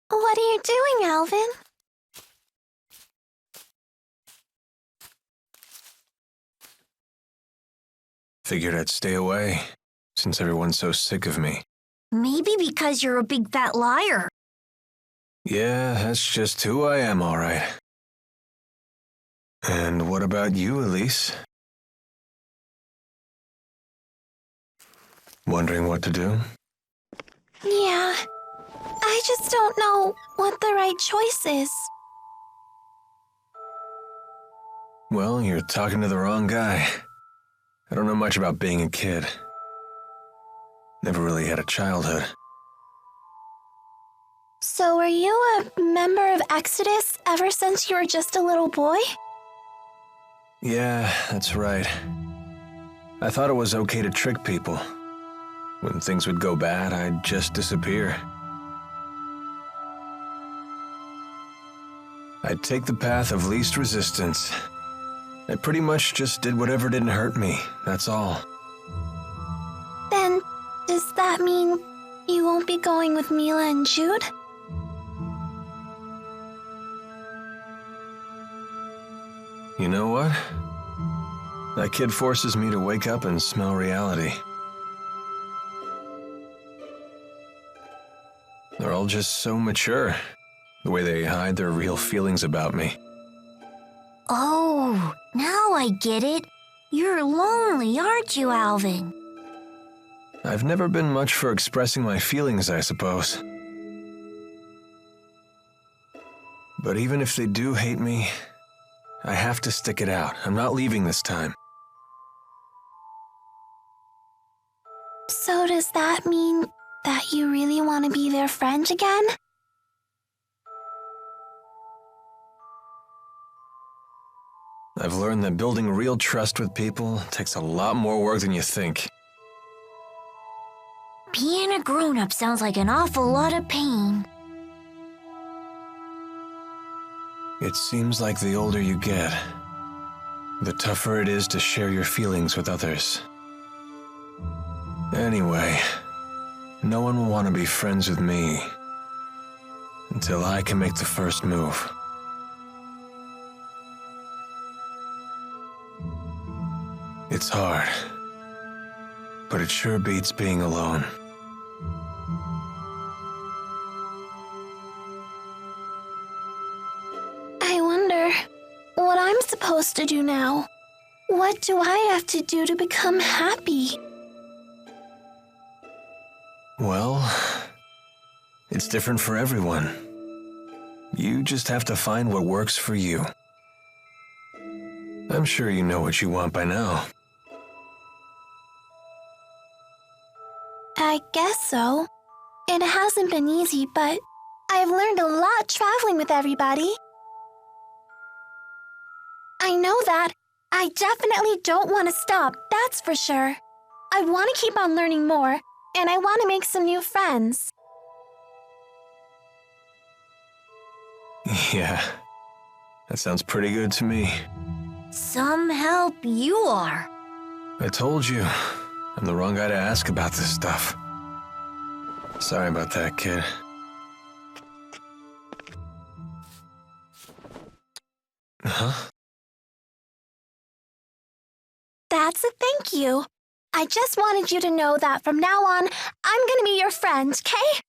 What are you doing, Alvin? Figured I'd stay away, since everyone's so sick of me. Maybe because you're a big fat liar. Yeah, that's just who I am, all right. And what about you, Elise? Wondering what to do? Yeah, I just don't know what the right choice is. Well, you're talking to the wrong guy. I don't know much about being a kid. Never really had a childhood. So were you a member of Exodus ever since you were just a little boy? Yeah, that's right. I thought it was okay to trick people. When things would go bad, I'd just disappear. I'd take the path of least resistance. I pretty much just did whatever didn't hurt me, that's all. Then, does that mean you won't be going with Mila and Jude? You know what? That kid forces me to wake up and smell reality. They're all just so mature, the way they hide their real feelings about me. Oh, now I get it. You're lonely, aren't you, Alvin? I've never been much for expressing my feelings, I suppose. But even if they do hate me, I have to stick it out. I'm not leaving this time. So does that mean that you really want to be their friend again? I've learned that building real trust with people takes a lot more work than you think. Being a grown-up sounds like an awful lot of pain. It seems like the older you get, the tougher it is to share your feelings with others. Anyway, no one will want to be friends with me until I can make the first move. It's hard, but it sure beats being alone. I wonder what I'm supposed to do now. What do I have to do to become happy? Well, it's different for everyone. You just have to find what works for you. I'm sure you know what you want by now. I guess so. It hasn't been easy, but I've learned a lot traveling with everybody. I know that. I definitely don't want to stop, that's for sure. I want to keep on learning more, and I want to make some new friends. Yeah, that sounds pretty good to me. Some help you are. I told you, I'm the wrong guy to ask about this stuff. Sorry about that, kid. Huh? That's a thank you. I just wanted you to know that from now on, I'm gonna be your friend, okay?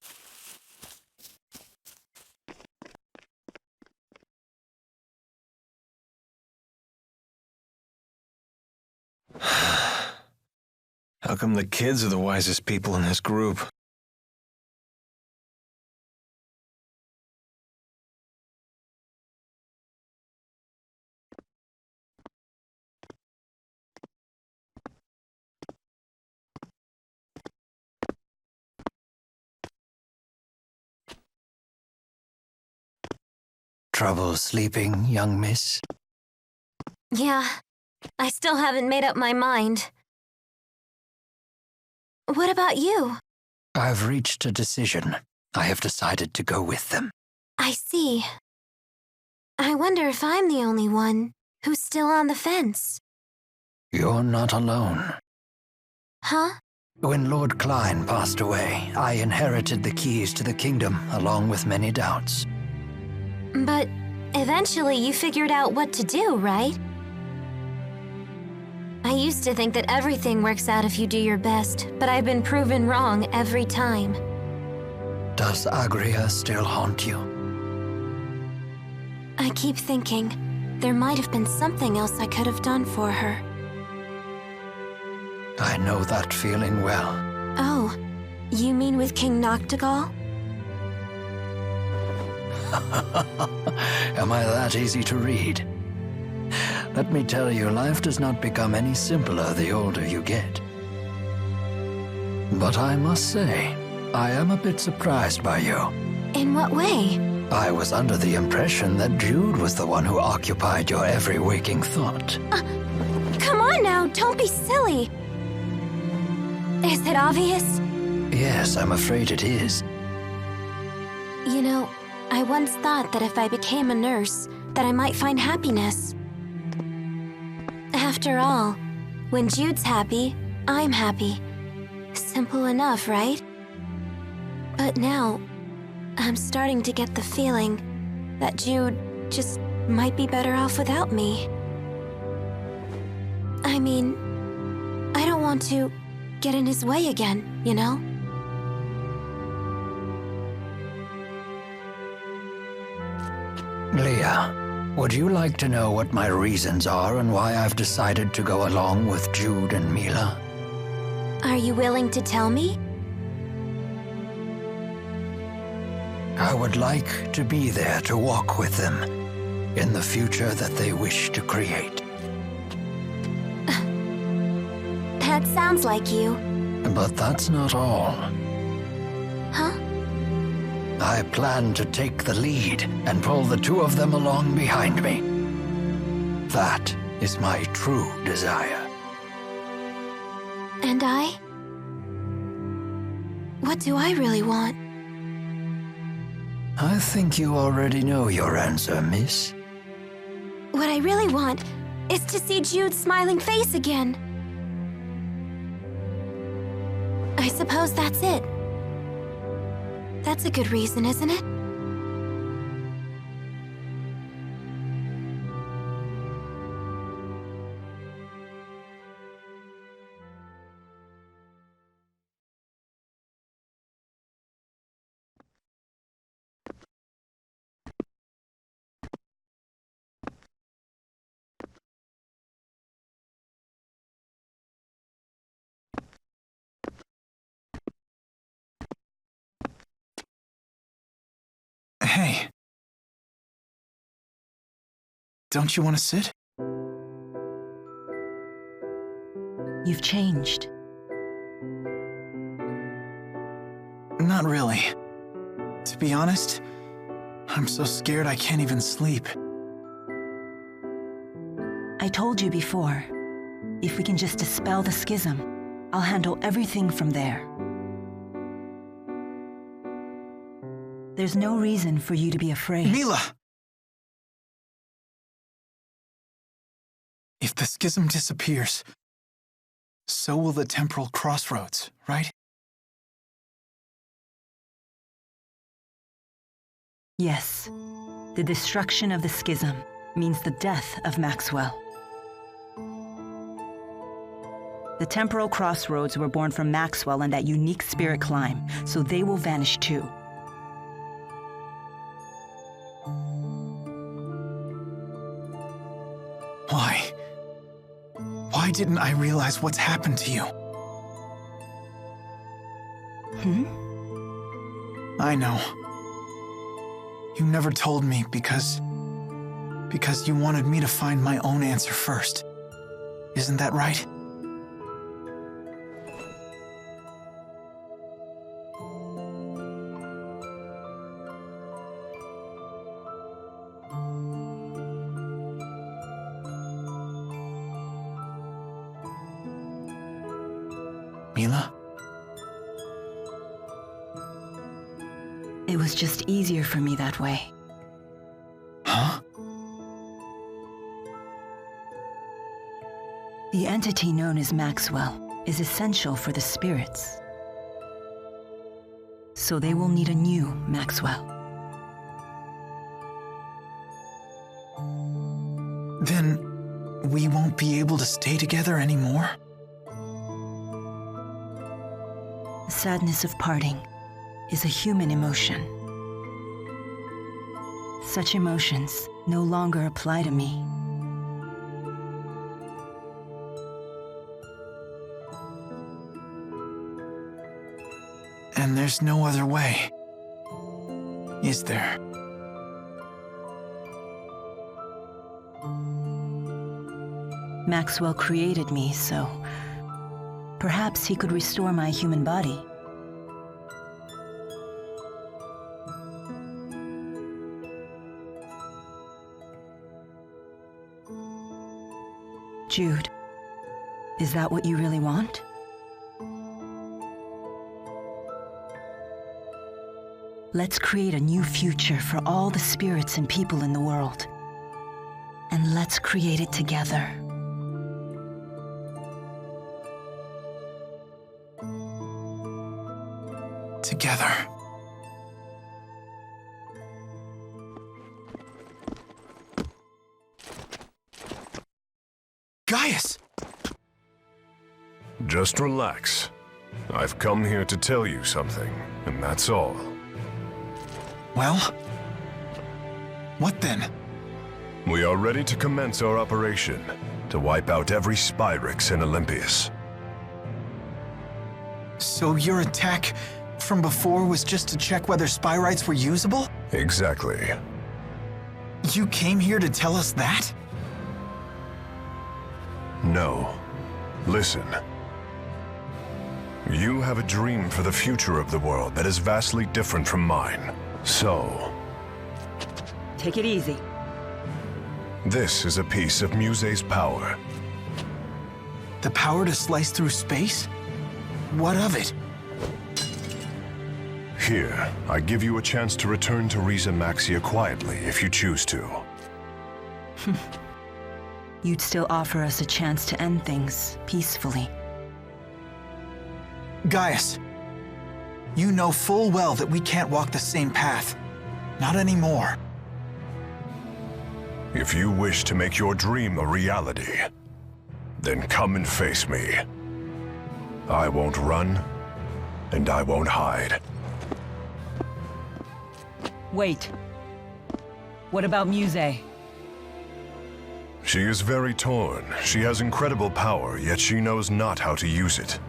How come the kids are the wisest people in this group? Trouble sleeping, young miss? Yeah, I still haven't made up my mind. What about you? I've reached a decision. I have decided to go with them. I see. I wonder if I'm the only one who's still on the fence. You're not alone. Huh? When Lord Klein passed away, I inherited the keys to the kingdom along with many doubts. But eventually you figured out what to do, right? I used to think that everything works out if you do your best, but I've been proven wrong every time. Does Agria still haunt you? I keep thinking there might have been something else I could have done for her. I know that feeling well. Oh, you mean with King Noctigal? Am I that easy to read? Let me tell you, life does not become any simpler the older you get. But I must say, I am a bit surprised by you. In what way? I was under the impression that Jude was the one who occupied your every waking thought. Come on now, don't be silly. Is it obvious? Yes, I'm afraid it is. You know, I once thought that if I became a nurse, that I might find happiness. After all, when Jude's happy, I'm happy. Simple enough, right? But now, I'm starting to get the feeling that Jude just might be better off without me. I mean, I don't want to get in his way again, you know? Leah, would you like to know what my reasons are and why I've decided to go along with Jude and Mila? Are you willing to tell me? I would like to be there to walk with them in the future that they wish to create. That sounds like you. But that's not all. Huh? I plan to take the lead and pull the two of them along behind me. That is my true desire. And I? What do I really want? I think you already know your answer, miss. What I really want is to see Jude's smiling face again. I suppose that's it. That's a good reason, isn't it? Hey. Don't you want to sit? You've changed. Not really. To be honest, I'm so scared I can't even sleep. I told you before, if we can just dispel the schism, I'll handle everything from there. There's no reason for you to be afraid. Mila! If the schism disappears, so will the temporal crossroads, right? Yes. The destruction of the schism means the death of Maxwell. The temporal crossroads were born from Maxwell and that unique spirit climb, so they will vanish too. Why? Why didn't I realize what's happened to you? I know. You never told me because you wanted me to find my own answer first. Isn't that right? Mila? It was just easier for me that way. Huh? The entity known as Maxwell is essential for the spirits. So they will need a new Maxwell. Then we won't be able to stay together anymore? The sadness of parting is a human emotion. Such emotions no longer apply to me. And there's no other way, is there? Maxwell created me, so perhaps he could restore my human body. Jude, is that what you really want? Let's create a new future for all the spirits and people in the world. And let's create it together. Together. Gaius! Just relax. I've come here to tell you something, and that's all. Well, what then? We are ready to commence our operation to wipe out every Spyrix in Olympias. So your attack from before was just to check whether Spyrites were usable? Exactly. You came here to tell us that? No. Listen. You have a dream for the future of the world that is vastly different from mine. So, Take it easy. this is a piece of Muse's power. The power to slice through space? What of it? Here, I give you a chance to return to Riza Maxia quietly if you choose to. You'd still offer us a chance to end things peacefully. Gaius, you know full well that we can't walk the same path. Not anymore. If you wish to make your dream a reality, then come and face me. I won't run, and I won't hide. Wait. What about Muse? She is very torn. She has incredible power, yet she knows not how to use it.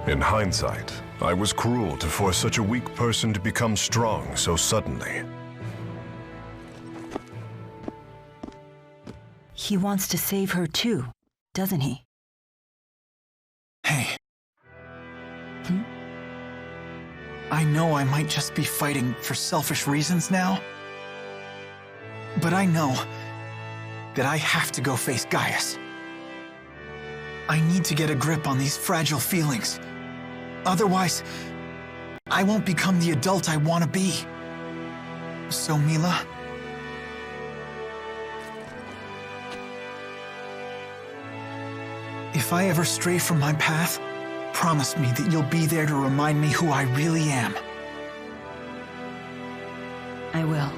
In hindsight, I was cruel to force such a weak person to become strong so suddenly. He wants to save her too, doesn't he? Hey. I know I might just be fighting for selfish reasons now, but I know that I have to go face Gaius. I need to get a grip on these fragile feelings. Otherwise, I won't become the adult I want to be. So, Mila, if I ever stray from my path, promise me that you'll be there to remind me who I really am. I will.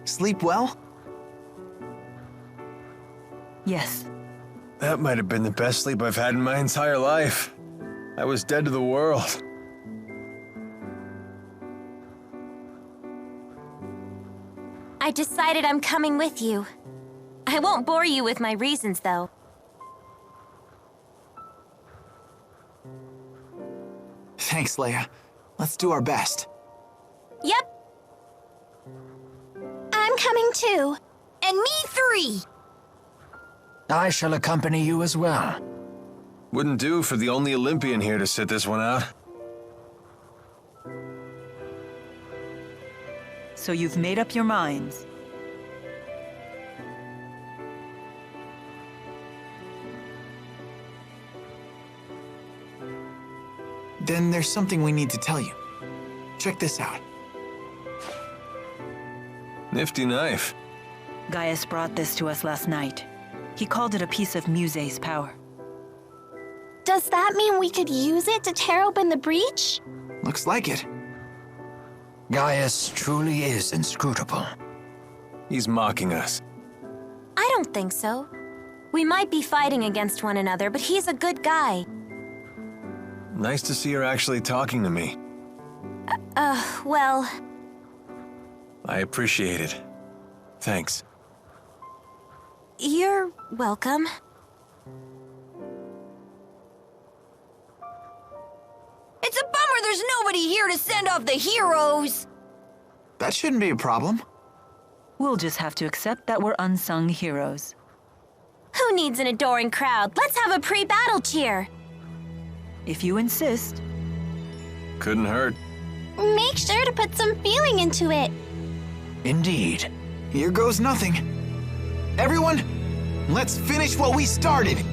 Sleep well? Yes. That might have been the best sleep I've had in my entire life. I was dead to the world. I decided I'm coming with you. I won't bore you with my reasons, though. Thanks, Leia. Let's do our best. Yep. I'm coming too. And me 3. I shall accompany you as well. Wouldn't do for the only Olympian here to sit this one out. So you've made up your minds. Then there's something we need to tell you. Check this out. Nifty knife. Gaius brought this to us last night. He called it a piece of Muse's power. Does that mean we could use it to tear open the breach? Looks like it. Gaius truly is inscrutable. He's mocking us. I don't think so. We might be fighting against one another, but he's a good guy. Nice to see her actually talking to me. Well... I appreciate it. Thanks. You're welcome. It's a bummer there's nobody here to send off the heroes. That shouldn't be a problem. We'll just have to accept that we're unsung heroes. Who needs an adoring crowd? Let's have a pre-battle cheer. If you insist. Couldn't hurt. Make sure to put some feeling into it. Indeed. Here goes nothing. Everyone, let's finish what we started.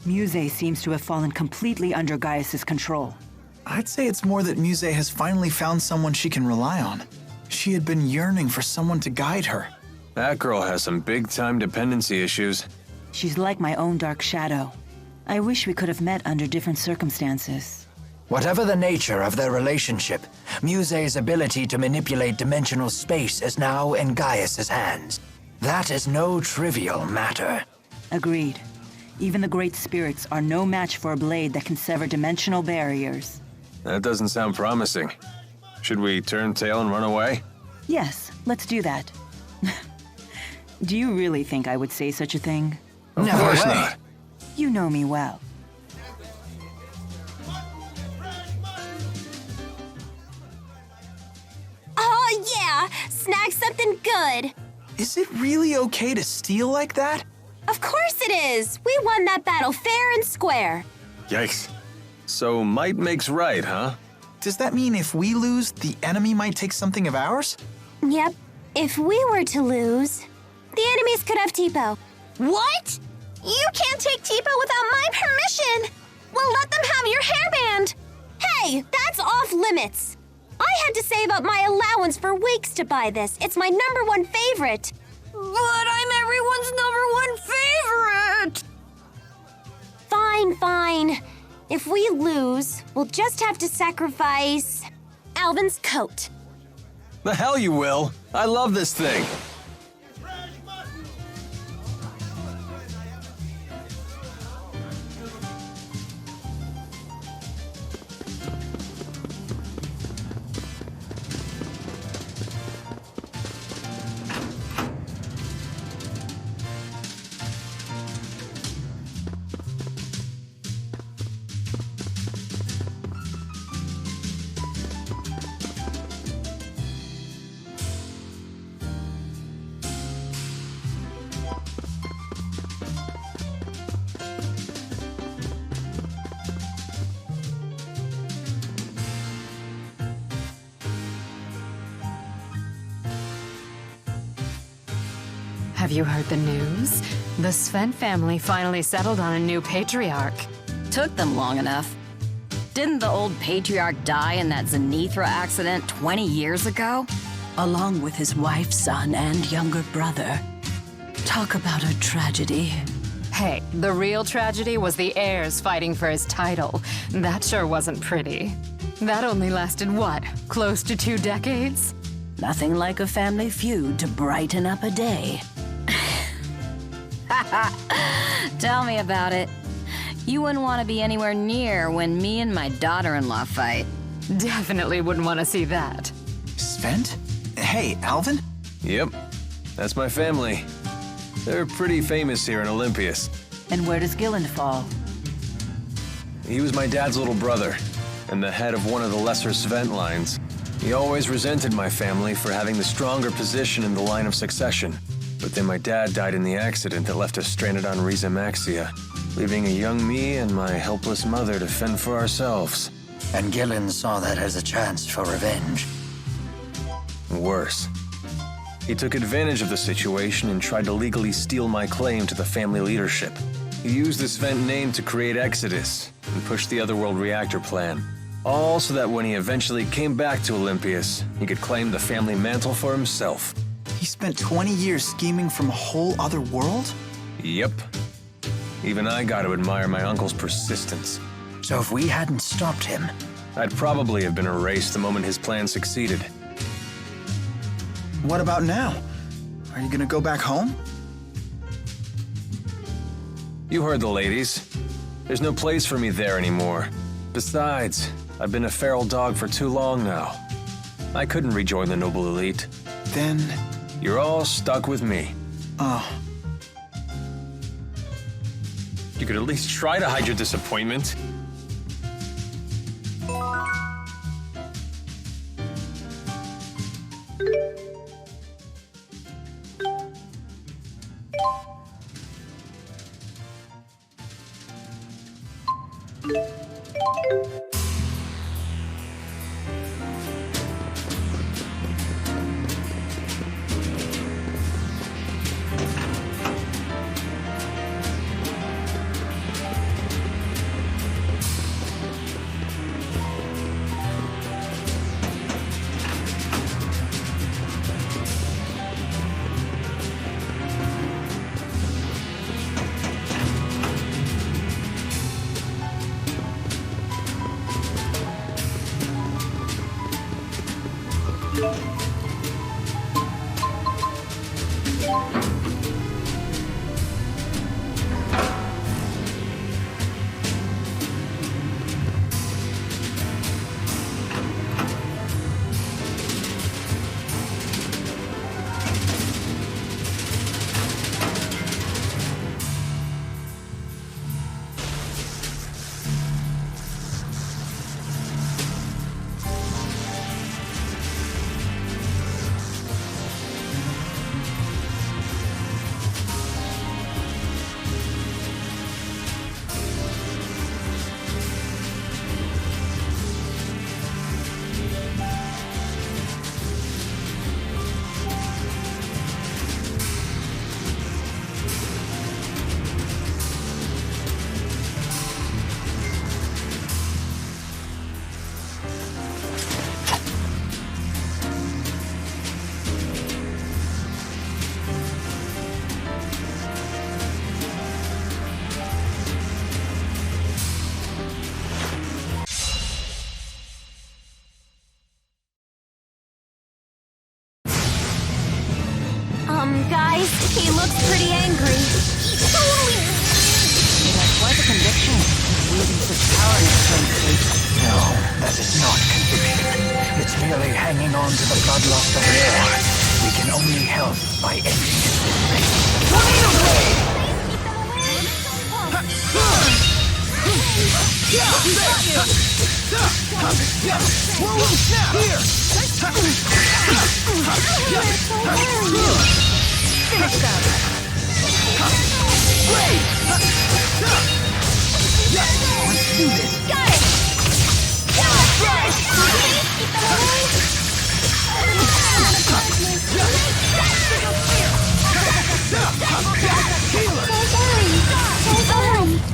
Muse seems to have fallen completely under Gaius's control. I'd say it's more that Muse has finally found someone she can rely on. She had been yearning for someone to guide her. That girl has some big-time dependency issues. She's like my own dark shadow. I wish we could have met under different circumstances. Whatever the nature of their relationship, Muse's ability to manipulate dimensional space is now in Gaius's hands. That is no trivial matter. Agreed. Even the great spirits are no match for a blade that can sever dimensional barriers. That doesn't sound promising. Should we turn tail and run away? Yes, let's do that. Do you really think I would say such a thing? Of course not. You know me well. Oh yeah, snag something good. Is it really okay to steal like that? Of course it is. We won that battle fair and square. Yikes. So might makes right, huh? Does that mean if we lose, the enemy might take something of ours? Yep. If we were to lose, the enemies could have Tipo. What? You can't take Tipo without my permission. We'll let them have your hairband. Hey, that's off limits. I had to save up my allowance for weeks to buy this. It's my #1 favorite. But I'm everyone's #1 favorite! Fine. If we lose, we'll just have to sacrifice Alvin's coat. The hell you will. I love this thing. Have you heard the news? The Sven family finally settled on a new patriarch. Took them long enough. Didn't the old patriarch die in that Zenithra accident 20 years ago? Along with his wife, son, and younger brother. Talk about a tragedy. Hey, the real tragedy was the heirs fighting for his title. That sure wasn't pretty. That only lasted what, close to 2 decades? Nothing like a family feud to brighten up a day. Tell me about it. You wouldn't want to be anywhere near when me and my daughter-in-law fight. Definitely wouldn't want to see that. Svent? Hey, Alvin? Yep, that's my family. They're pretty famous here in Olympias. And where does Gillen fall? He was my dad's little brother, and the head of one of the lesser Svent lines. He always resented my family for having the stronger position in the line of succession. But then my dad died in the accident that left us stranded on Riza Maxia, leaving a young me and my helpless mother to fend for ourselves. And Gillen saw that as a chance for revenge. Worse. He took advantage of the situation and tried to legally steal my claim to the family leadership. He used the Svent name to create Exodus and push the Otherworld reactor plan. All so that when he eventually came back to Olympias, he could claim the family mantle for himself. He spent 20 years scheming from a whole other world? Yep. Even I got to admire my uncle's persistence. So if we hadn't stopped him... I'd probably have been erased the moment his plan succeeded. What about now? Are you gonna go back home? You heard the ladies. There's no place for me there anymore. Besides, I've been a feral dog for too long now. I couldn't rejoin the noble elite. Then... You're all stuck with me. Oh. You could at least try to hide your disappointment. Guys, he looks pretty angry. He's totally... It has quite a conviction. Losing such power in its own state. No, that is not conviction. It's merely hanging on to the bloodlust of war. We can only help by ending it. Finish them. Let's do this. Got it.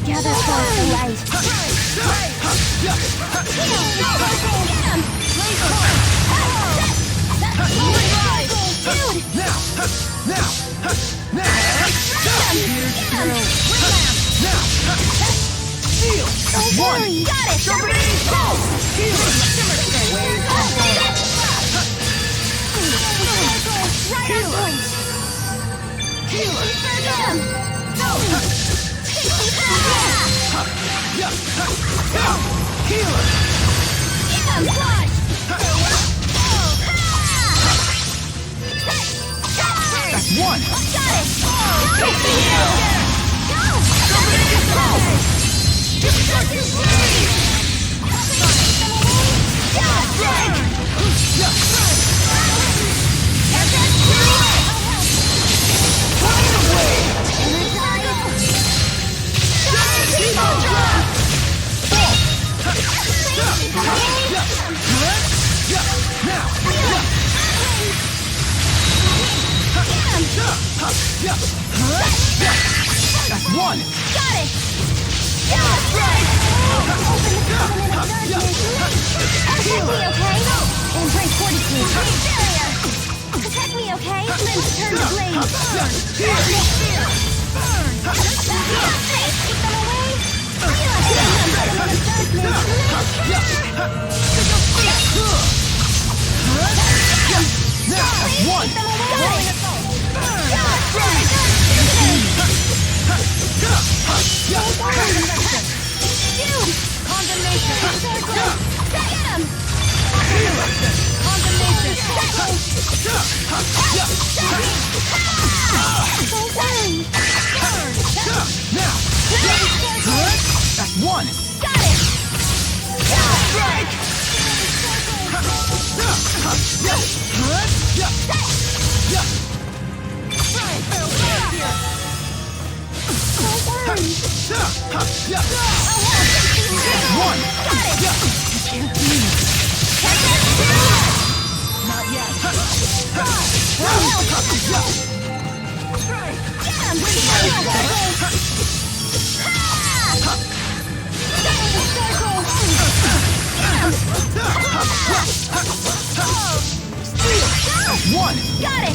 Gather towards the light. One. Got it. Right on point. That's one! That's one! Got it! Open the covenant of darkness! Protect me, okay? Embrace fortitude! Xillia! Protect me, okay? Limbs turn to blade! Keep them away! That's one! Condemnation! Get him! That's one! Got it! One! Not yet. One! Got it!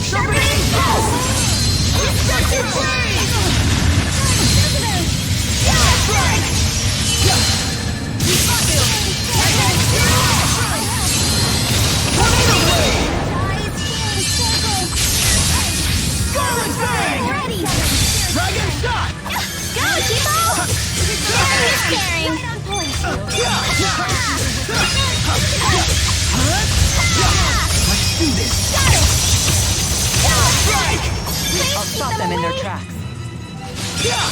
Dragon shot! Go, Tipo! Scaring! Let's do this! Got it! I'll stop them in their tracks. Here!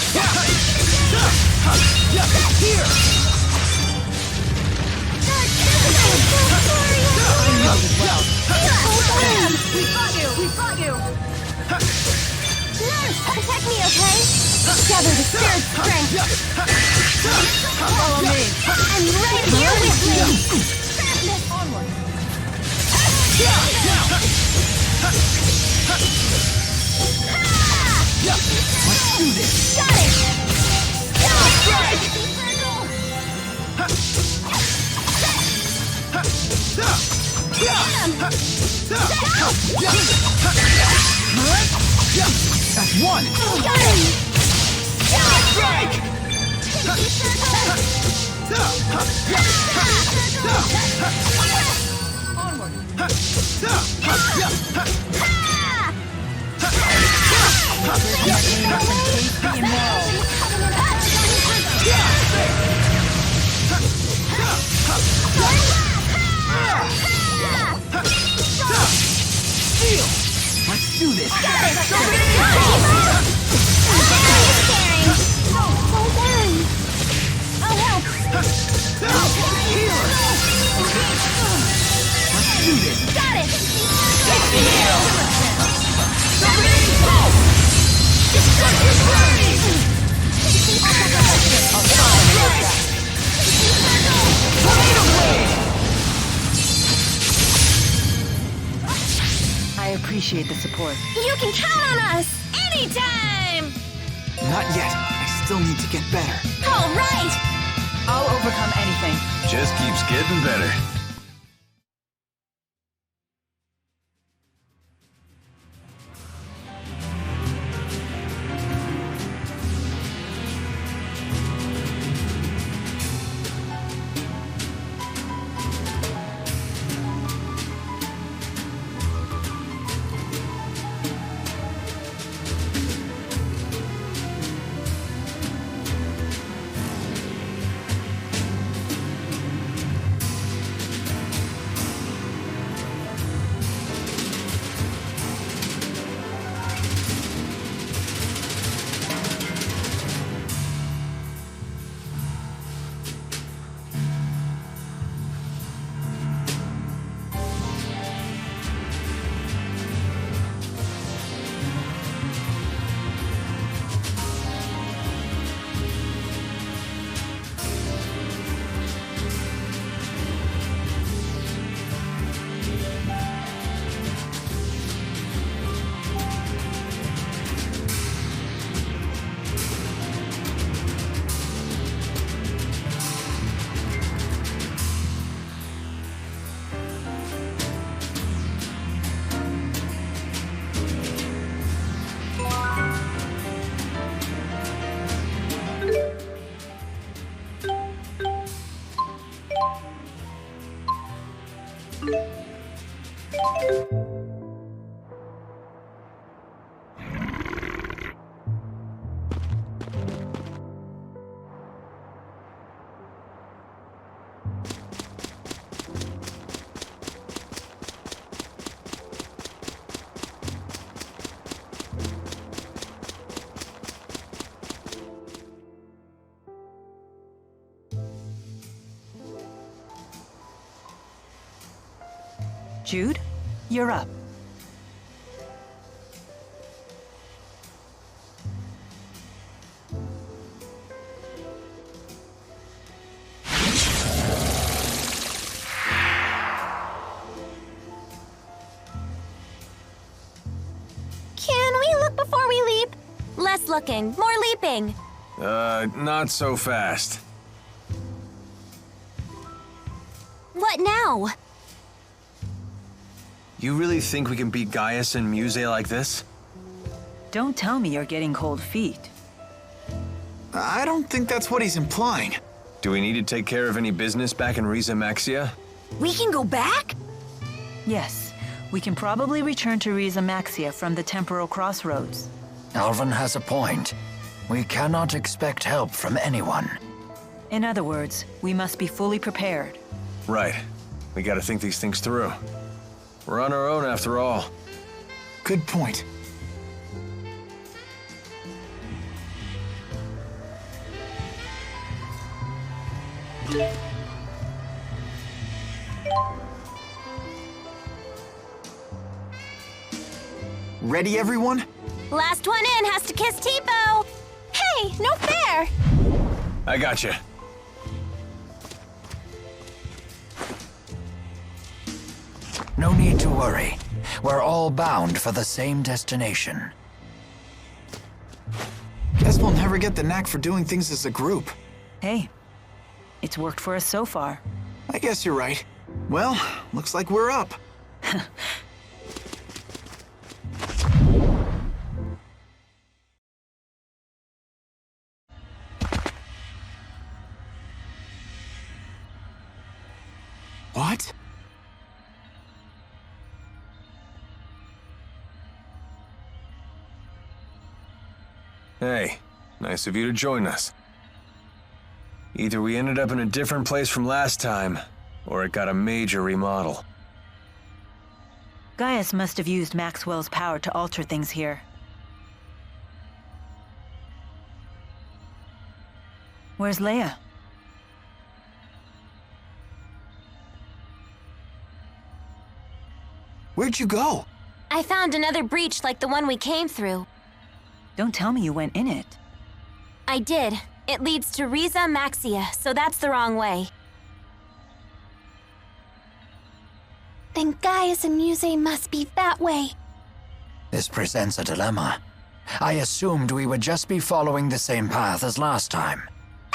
We fought you! Nurse, protect me, okay? Gather the spirit strength! Follow me. I'm right here with you! Onward! Let's do this! Got it! That's one! Got it! Let's do this! I'll help! Let's do this! Got it! I appreciate the support. You can count on us! Anytime! Not yet. I still need to get better. All right! I'll overcome anything. Just keeps getting better. Jude, you're up. Can we look before we leap? Less looking, more leaping. Not so fast. What now? You really think we can beat Gaius and Muse like this? Don't tell me you're getting cold feet. I don't think that's what he's implying. Do we need to take care of any business back in Riza Maxia? We can go back? Yes, we can probably return to Riza Maxia from the temporal crossroads. Alvin has a point. We cannot expect help from anyone. In other words, we must be fully prepared. Right. We gotta think these things through. We're on our own after all. Good point. Ready, everyone? Last one in has to kiss Tipo. Hey, no fair. I gotcha. No need to worry. We're all bound for the same destination. Guess we'll never get the knack for doing things as a group. Hey, it's worked for us so far. I guess you're right. Well, looks like we're up. What? Hey, nice of you to join us. Either we ended up in a different place from last time, or it got a major remodel. Gaius must have used Maxwell's power to alter things here. Where's Leia? Where'd you go? I found another breach like the one we came through. Don't tell me you went in it. I did. It leads to Riza Maxia, so that's the wrong way. Then Gaius and Muse must be that way. This presents a dilemma. I assumed we would just be following the same path as last time.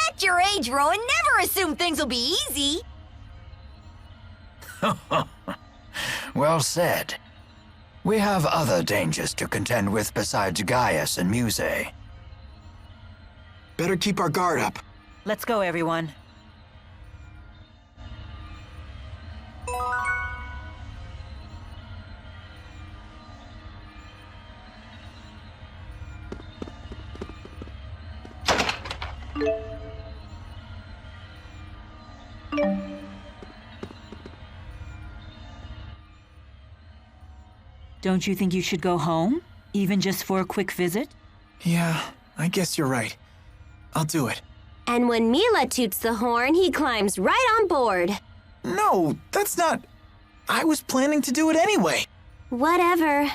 At your age, Rowan, never assume things will be easy. Well said. We have other dangers to contend with besides Gaius and Muse. Better keep our guard up. Let's go, everyone. Don't you think you should go home? Even just for a quick visit? Yeah, I guess you're right. I'll do it. And when Mila toots the horn, he climbs right on board. No, that's not... I was planning to do it anyway. Whatever.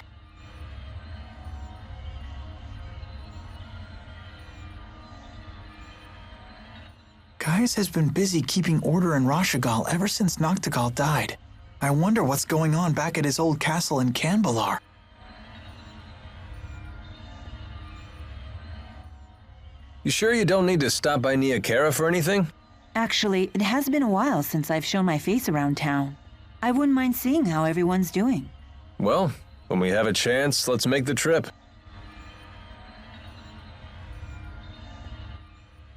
Gaius has been busy keeping order in Rashagal ever since Noctigal died. I wonder what's going on back at his old castle in Canbalar. You sure you don't need to stop by Nia Kara for anything? Actually, it has been a while since I've shown my face around town. I wouldn't mind seeing how everyone's doing. Well, when we have a chance, let's make the trip.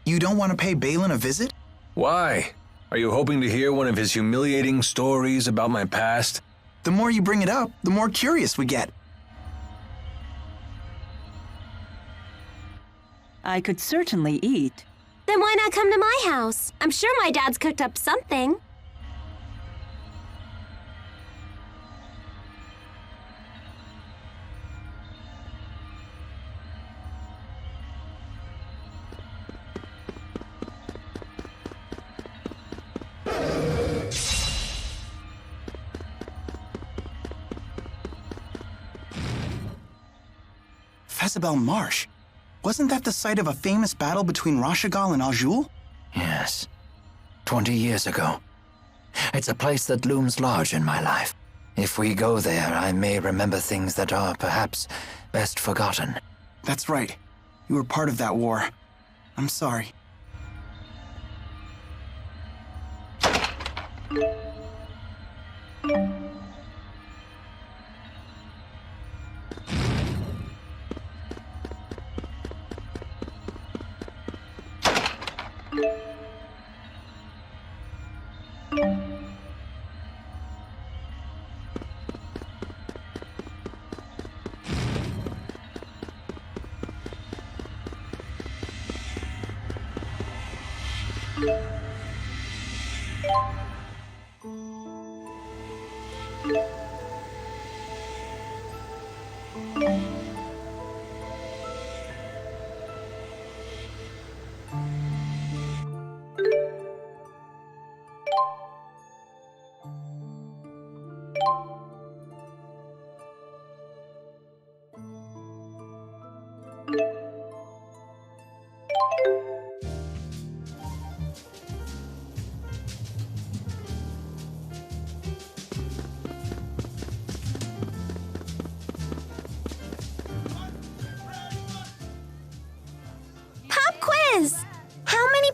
You don't want to pay Balan a visit? Why? Are you hoping to hear one of his humiliating stories about my past? The more you bring it up, the more curious we get. I could certainly eat. Then why not come to my house? I'm sure my dad's cooked up something. Fezabel Marsh. Wasn't that the site of a famous battle between Rashagal and Aljul? Yes. 20 years ago. It's a place that looms large in my life. If we go there, I may remember things that are perhaps best forgotten. That's right. You were part of that war. I'm sorry.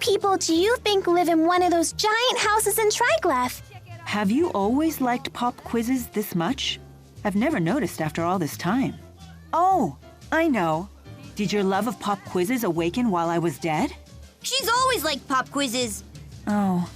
People do you think live in one of those giant houses in Triglav? Have you always liked pop quizzes this much? I've never noticed after all this time. Oh, I know. Did your love of pop quizzes awaken while I was dead? She's always liked pop quizzes. Oh.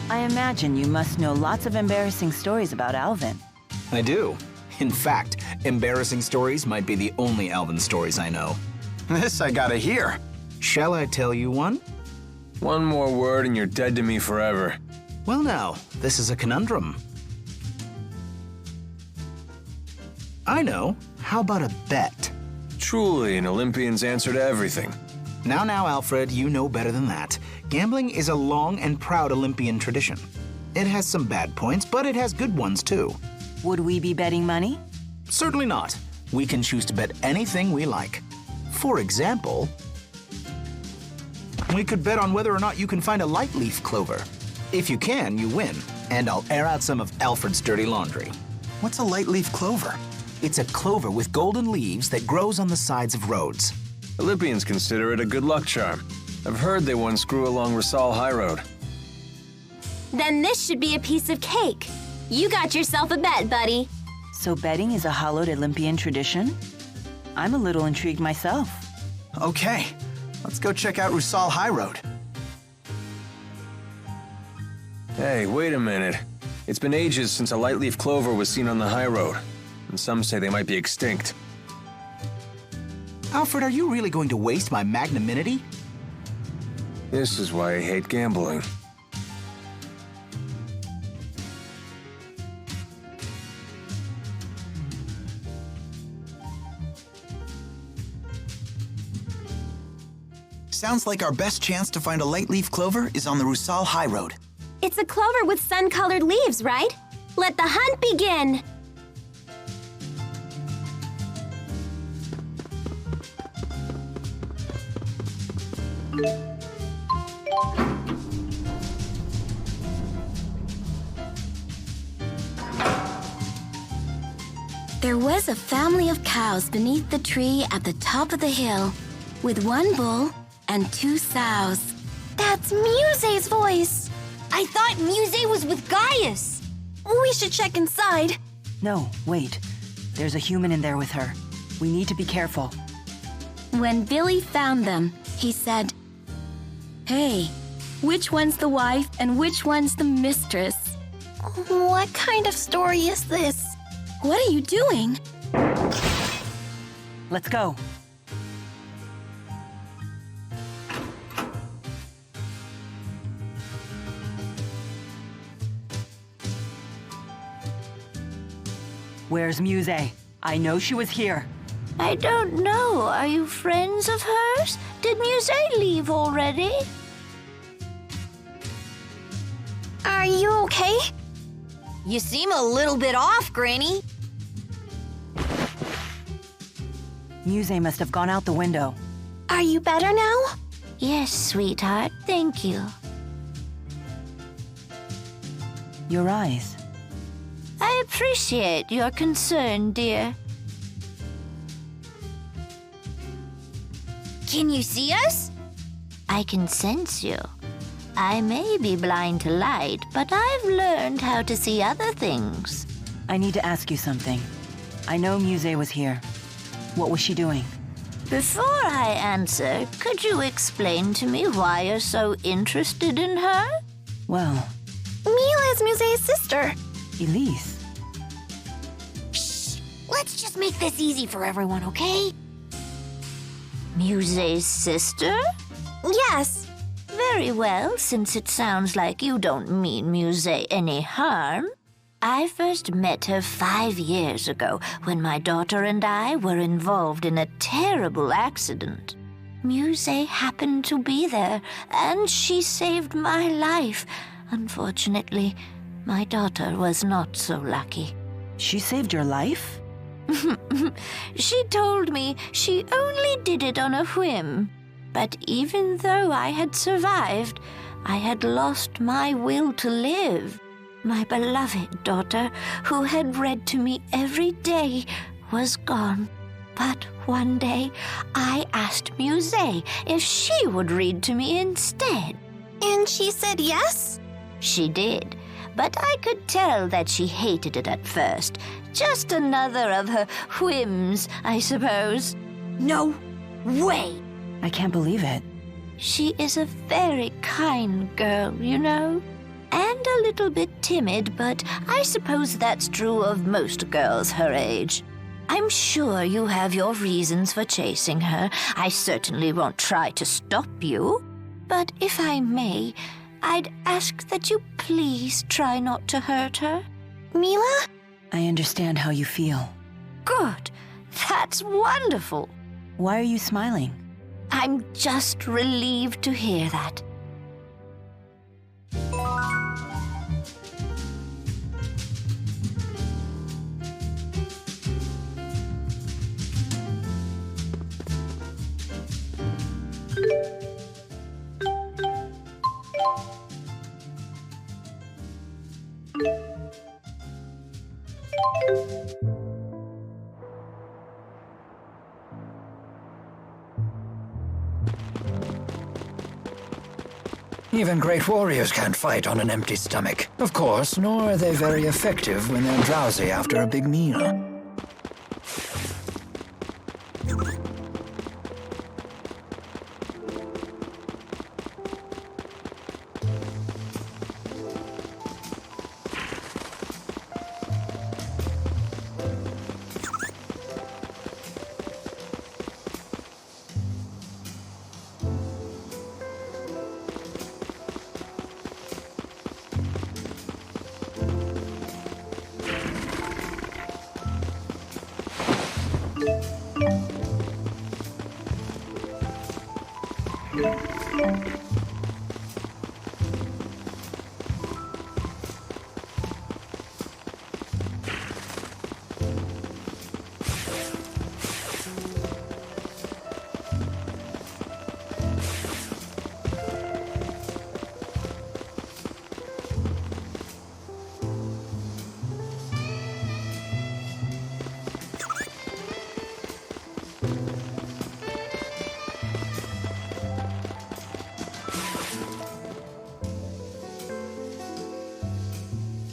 I imagine you must know lots of embarrassing stories about Alvin. I do. In fact, embarrassing stories might be the only Alvin stories I know. This I gotta hear. Shall I tell you one? One more word and you're dead to me forever. Well now, this is a conundrum. I know. How about a bet? Truly an Olympian's answer to everything. Now, Alfred, you know better than that. Gambling is a long and proud Olympian tradition. It has some bad points, but it has good ones too. Would we be betting money? Certainly not. We can choose to bet anything we like. For example, we could bet on whether or not you can find a light leaf clover. If you can, you win, and I'll air out some of Alfred's dirty laundry. What's a light leaf clover? It's a clover with golden leaves that grows on the sides of roads. Olympians consider it a good luck charm. I've heard they once grew along Rasal High Road. Then this should be a piece of cake. You got yourself a bet, buddy. So betting is a hallowed Olympian tradition? I'm a little intrigued myself. Okay, let's go check out Rusal High Road. Hey, wait a minute. It's been ages since a light leaf clover was seen on the high road, and some say they might be extinct. Alfred, are you really going to waste my magnanimity? This is why I hate gambling. Sounds like our best chance to find a light leaf clover is on the Rusal High Road. It's a clover with sun-colored leaves, right? Let the hunt begin! There was a family of cows beneath the tree at the top of the hill, with one bull and 2 sows. That's Muse's voice! I thought Muse was with Gaius. We should check inside. No, wait. There's a human in there with her. We need to be careful. When Billy found them, he said, "Hey, which one's the wife and which one's the mistress?" What kind of story is this? What are you doing? Let's go. Where's Muse? I know she was here. I don't know. Are you friends of hers? Did Muse leave already? Are you okay? You seem a little bit off, Granny. Muse must have gone out the window. Are you better now? Yes, sweetheart. Thank you. Your eyes. I appreciate your concern, dear. Can you see us? I can sense you. I may be blind to light, but I've learned how to see other things. I need to ask you something. I know Muse was here. What was she doing? Before I answer, could you explain to me why you're so interested in her? Well, Mila is Muse's sister. Elise. Shh. Let's just make this easy for everyone, okay? Muse's sister? Yes. Very well, since it sounds like you don't mean Muse any harm. I first met her 5 years ago when my daughter and I were involved in a terrible accident. Muse happened to be there, and she saved my life. Unfortunately, my daughter was not so lucky. She saved your life? She told me she only did it on a whim. But even though I had survived, I had lost my will to live. My beloved daughter, who had read to me every day, was gone. But one day, I asked Muse if she would read to me instead. And she said yes? She did, but I could tell that she hated it at first. Just another of her whims, I suppose. No way! I can't believe it. She is a very kind girl, you know. And a little bit timid, but I suppose that's true of most girls her age. I'm sure you have your reasons for chasing her. I certainly won't try to stop you. But if I may, I'd ask that you please try not to hurt her. Mila? I understand how you feel. Good. That's wonderful. Why are you smiling? I'm just relieved to hear that. Even great warriors can't fight on an empty stomach. Of course, nor are they very effective when they're drowsy after a big meal.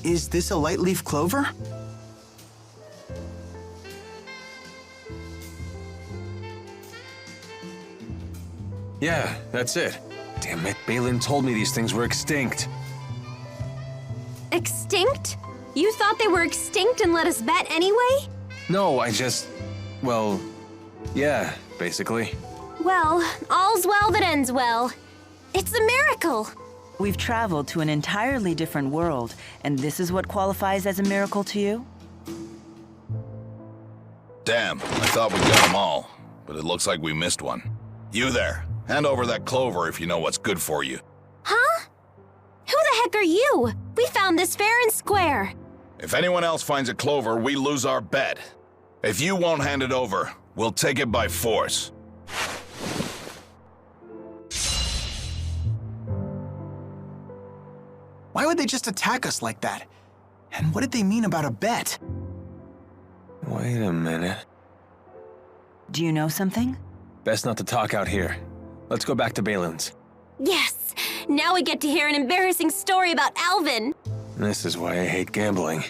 Is this a light leaf clover? Yeah, that's it. Damn it, Balan told me these things were extinct. Extinct? You thought they were extinct and let us bet anyway? No, well, yeah, basically. Well, all's well that ends well. It's a miracle. We've traveled to an entirely different world, and this is what qualifies as a miracle to you? Damn, I thought we got them all, but it looks like we missed one. You there, hand over that clover if you know what's good for you. Huh? Who the heck are you? We found this fair and square. If anyone else finds a clover, we lose our bet. If you won't hand it over, we'll take it by force. Why would they just attack us like that? And what did they mean about a bet? Wait a minute. Do you know something? Best not to talk out here. Let's go back to Balan's. Yes! Now we get to hear an embarrassing story about Alvin. This is why I hate gambling.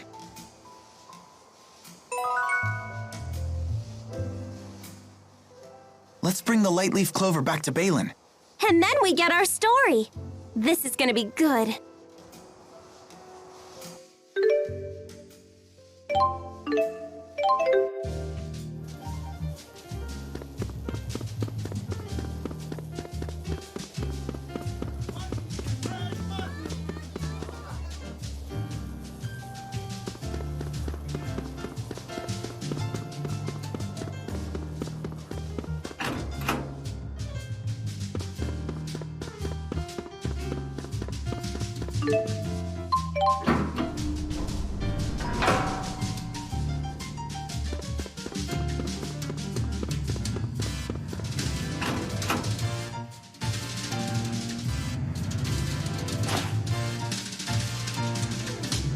Let's bring the light leaf clover back to Balan. And then we get our story. This is gonna be good.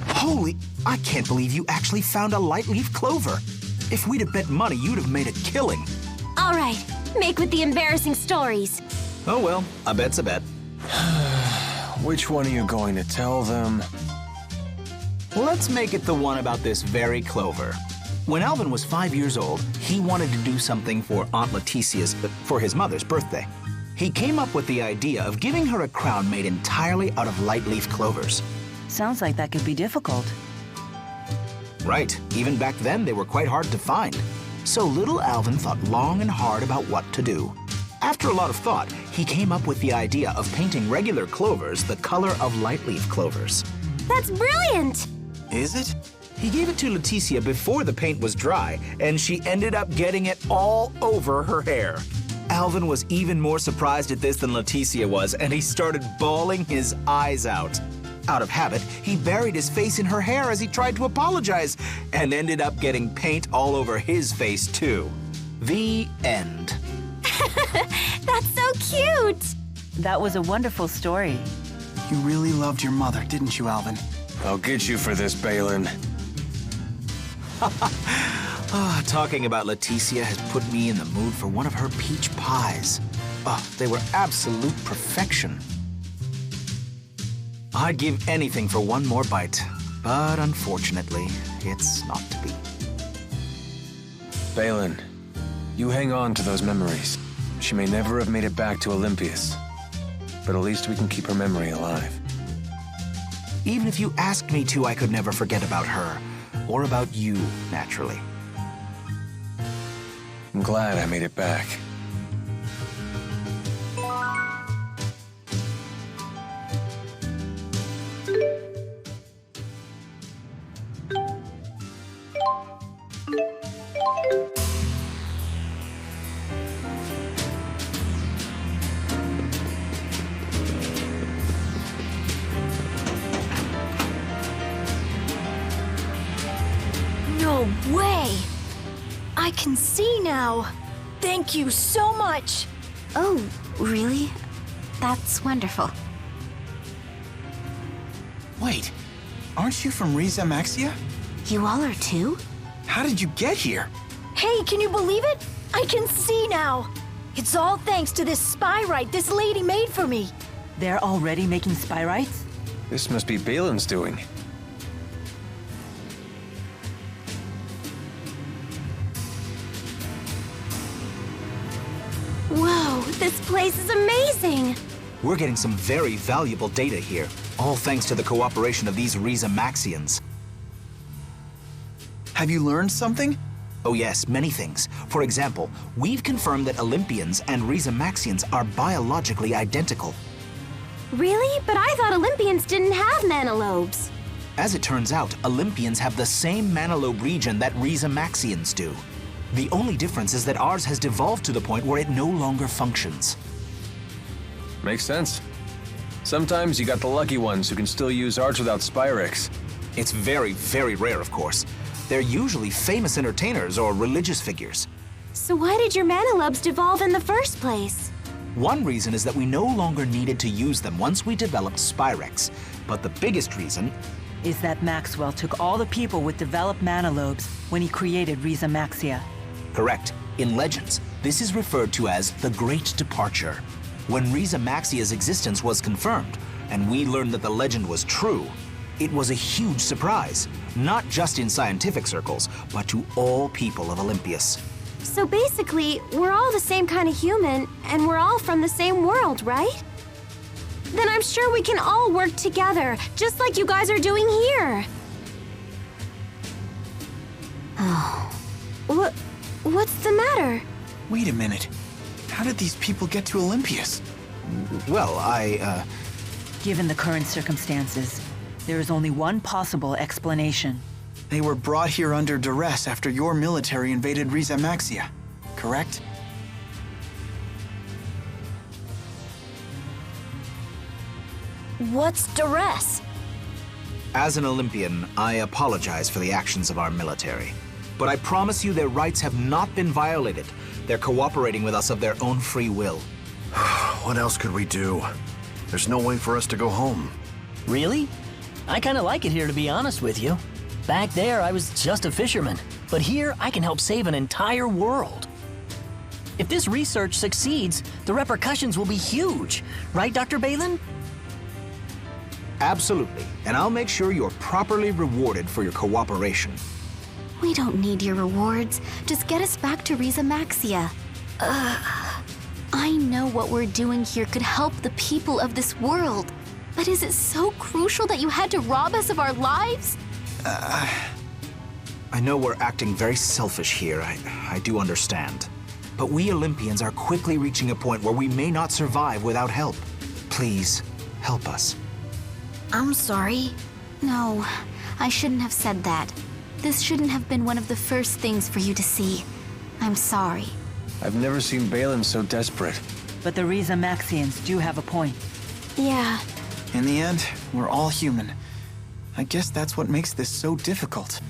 Holy, I can't believe you actually found a light leaf clover. If we'd have bet money, you'd have made a killing. All right, make with the embarrassing stories. Oh well, a bet's a bet. Which one are you going to tell them? Let's make it the one about this very clover. When Alvin was 5 years old, he wanted to do something for Aunt for his mother's birthday. He came up with the idea of giving her a crown made entirely out of light leaf clovers. Sounds like that could be difficult. Right, even back then they were quite hard to find. So little Alvin thought long and hard about what to do. After a lot of thought, he came up with the idea of painting regular clovers the color of light leaf clovers. That's brilliant! Is it? He gave it to Leticia before the paint was dry, and she ended up getting it all over her hair. Alvin was even more surprised at this than Leticia was, and he started bawling his eyes out. Out of habit, he buried his face in her hair as he tried to apologize, and ended up getting paint all over his face too. The end. That's so cute! That was a wonderful story. You really loved your mother, didn't you, Alvin? I'll get you for this, Balan. Talking about Leticia has put me in the mood for one of her peach pies. They were absolute perfection. I'd give anything for one more bite, but unfortunately, it's not to be. Balan, you hang on to those memories. She may never have made it back to Olympias, but at least we can keep her memory alive. Even if you asked me to, I could never forget about her, or about you, naturally. I'm glad I made it back. No way! I can see now. Thank you so much. Oh, really? That's wonderful. Wait, aren't you from Riza Maxia? You all are too? How did you get here? Hey, can you believe it? I can see now. It's all thanks to this spyrite this lady made for me. They're already making spyrites? This must be Balan's doing. This place is amazing! We're getting some very valuable data here, all thanks to the cooperation of these Riza Maxians. Have you learned something? Oh yes, many things. For example, we've confirmed that Olympians and Riza Maxians are biologically identical. Really? But I thought Olympians didn't have manalobes. As it turns out, Olympians have the same manalobe region that Riza Maxians do. The only difference is that ours has devolved to the point where it no longer functions. Makes sense. Sometimes you got the lucky ones who can still use arts without Spyrix. It's very, very rare, of course. They're usually famous entertainers or religious figures. So why did your manalobes devolve in the first place? One reason is that we no longer needed to use them once we developed Spyrex. But the biggest reason is that Maxwell took all the people with developed manalobes when he created Riza Maxia. Correct. In legends, this is referred to as the Great Departure. When Riza Maxia's existence was confirmed, and we learned that the legend was true, it was a huge surprise, not just in scientific circles, but to all people of Olympias. So basically, we're all the same kind of human, and we're all from the same world, right? Then I'm sure we can all work together, just like you guys are doing here. Oh. What's the matter? Wait a minute. How did these people get to Olympias? Well, Given the current circumstances, there is only one possible explanation. They were brought here under duress after your military invaded Riza Maxia, correct? What's duress? As an Olympian, I apologize for the actions of our military. But I promise you their rights have not been violated. They're cooperating with us of their own free will. What else could we do? There's no way for us to go home. Really? I kinda like it here, to be honest with you. Back there, I was just a fisherman. But here, I can help save an entire world. If this research succeeds, the repercussions will be huge. Right, Dr. Balan? Absolutely. And I'll make sure you're properly rewarded for your cooperation. We don't need your rewards. Just get us back to Riza Maxia. I know what we're doing here could help the people of this world. But is it so crucial that you had to rob us of our lives? I know we're acting very selfish here. I do understand. But we Olympians are quickly reaching a point where we may not survive without help. Please, help us. I'm sorry. No, I shouldn't have said that. This shouldn't have been one of the first things for you to see. I'm sorry. I've never seen Balan so desperate. But the Riza Maxians do have a point. Yeah. In the end, we're all human. I guess that's what makes this so difficult.